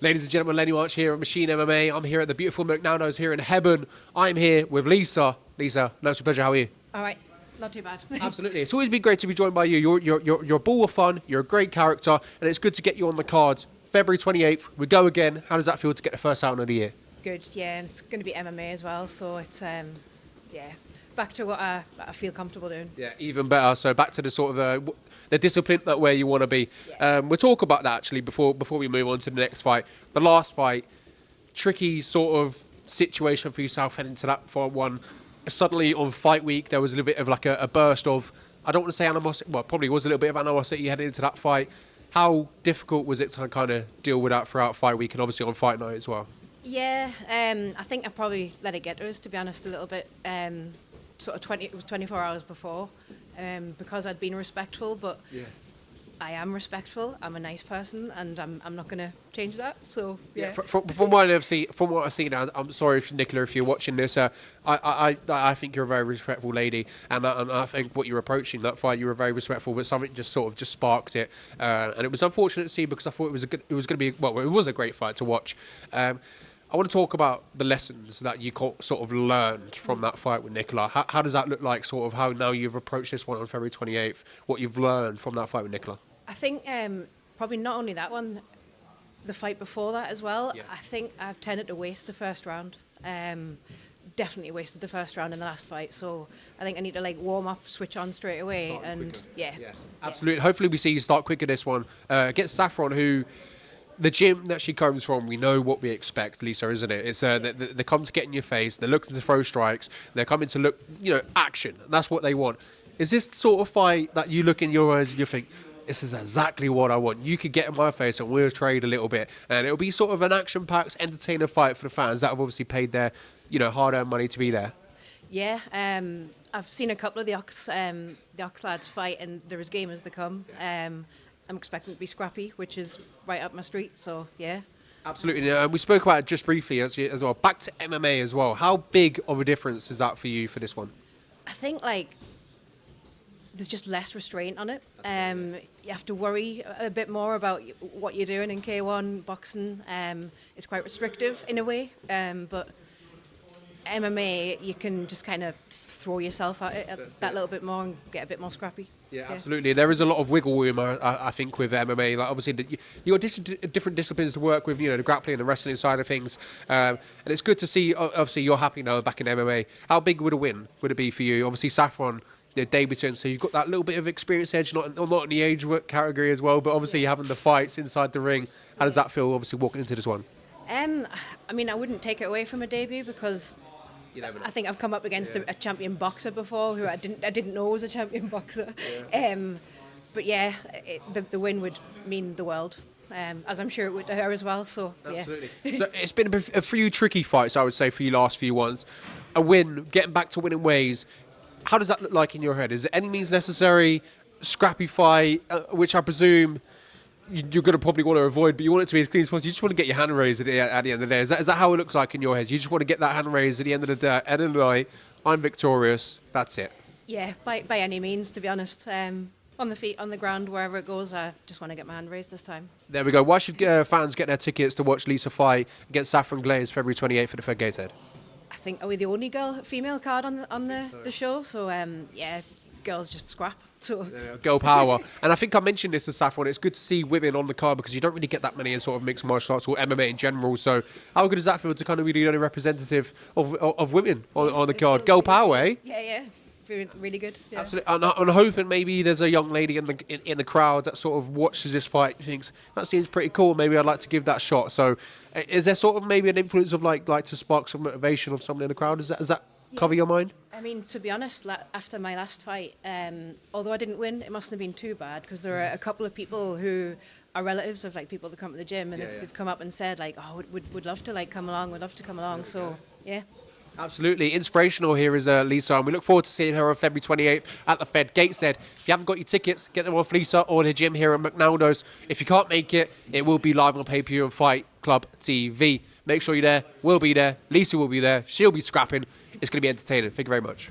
Ladies and gentlemen, Lenny March here at Machine MMA. I'm here at the beautiful McNaughton's here in Hebburn. I'm here with Lisa. Lisa, no, it's a pleasure. How are you? All right, not too bad. Absolutely. It's always been great to be joined by you. You're a ball of fun. You're a great character, and it's good to get you on the cards. February 28th, we go again. How does that feel to get the first out of the year? Good, yeah, and it's going to be MMA as well, so it's back to what I feel comfortable doing. Yeah, even better. So back to the sort of the discipline that where you want to be. Yeah. We'll talk about that actually before we move on to the next fight. The last fight, tricky sort of situation for yourself heading to that fight one. Suddenly on fight week, there was a little bit of like a burst of, I don't want to say animosity, well, probably was a little bit of animosity heading into that fight. How difficult was it to kind of deal with that throughout fight week and obviously on fight night as well? Yeah, I think I probably let it get to us, to be honest, a little bit. Sort of 24 hours before, because I'd been respectful, but Yeah. I am respectful. I'm a nice person, and I'm not going to change that. So yeah. From what I've seen, I'm sorry, Nicola, if you're watching this. I think you're a very respectful lady, and I think what you're approaching that fight, you were very respectful. But something just sort of just sparked it, and it was unfortunate to see because I thought it was going to be it was a great fight to watch. I want to talk about the lessons that you sort of learned from that fight with Nicola. How does that look like, sort of how now you've approached this one on February 28th, what you've learned from that fight with Nicola? I think probably not only that one, the fight before that as well. Yeah. I think I've tended to waste the first round. Definitely wasted the first round in the last fight. So I think I need to warm up, switch on straight away, and yeah. Yes, absolutely. Yeah. Hopefully we see you start quicker this one against Saffron, who. The gym that she comes from, we know what we expect, Lisa, isn't it? It's they come to get in your face, they're looking to throw strikes, they're coming to look, action. That's what they want. Is this sort of fight that you look in your eyes and you think, this is exactly what I want? You could get in my face and we'll trade a little bit, and it'll be sort of an action-packed, entertaining fight for the fans that have obviously paid their, hard-earned money to be there. Yeah, I've seen a couple of the Ox lads fight, and they're as game as they come. I'm expecting to be Scrappy, which is right up my street, so yeah. Absolutely. We spoke about it just briefly as well. Back to MMA as well. How big of a difference is that for you for this one? I think there's just less restraint on it. You have to worry a bit more about what you're doing in K1 boxing. It's quite restrictive in a way, but MMA, you can just kind of throw yourself at it that little bit more and get a bit more scrappy. Yeah, absolutely. There is a lot of wiggle room, I think, with MMA. Like obviously, you got different disciplines to work with. The grappling and the wrestling side of things, and it's good to see. Obviously, you're happy now back in MMA. How big would a win would it be for you? Obviously, Saffron, debutant, so you've got that little bit of experience edge, not in the age category as well, but obviously you're having the fights inside the ring. How does that feel? Obviously, walking into this one. I mean, I wouldn't take it away from a debut because. I think I've come up against a champion boxer before who I didn't know was a champion boxer. Yeah. But yeah, the win would mean the world, as I'm sure it would to her as well. So absolutely. Yeah. So it's been a few tricky fights, I would say, for you last few ones. A win, getting back to winning ways. How does that look like in your head? Is it any means necessary? Scrappy fight, which I presume you're going to probably want to avoid, but you want it to be as clean as possible. You just want to get your hand raised at the end of the day. Is that how it looks like in your head? You just want to get that hand raised at the end of the day. End of the night, I'm victorious. That's it. Yeah, by any means, to be honest. On the feet, on the ground, wherever it goes, I just want to get my hand raised this time. There we go. Why should fans get their tickets to watch Lisa fight against Saffron Glaze February 28th for the Fed Gateshead? I think, are we the only female card on the show? So, yeah, girls just scrap. So. Girl power. And I think I mentioned this to Saffron. It's good to see women on the card because you don't really get that many in sort of mixed martial arts or MMA in general. So how good does that feel to kind of be the only representative of women on the card? Girl power, eh? Yeah. Really good. Yeah. Absolutely. And I'm hoping maybe there's a young lady in the crowd that sort of watches this fight and thinks, that seems pretty cool. Maybe I'd like to give that a shot. So is there sort of maybe an influence of like to spark some motivation of someone in the crowd? Does that cover your mind? I mean, to be honest, after my last fight, although I didn't win, it mustn't have been too bad because there are a couple of people who are relatives of people that come to the gym and they've come up and said would love to come along, would love to come along. So yeah. Absolutely inspirational here is Lisa, and we look forward to seeing her on February 28th at the Fed Gateshead. If you haven't got your tickets, get them off Lisa or the gym here at McNaughton's. If you can't make it, it will be live on pay-per-view and Fight Club TV. Make sure you're there. We'll be there. Lisa will be there. She'll be scrapping. It's going to be entertaining. Thank you very much.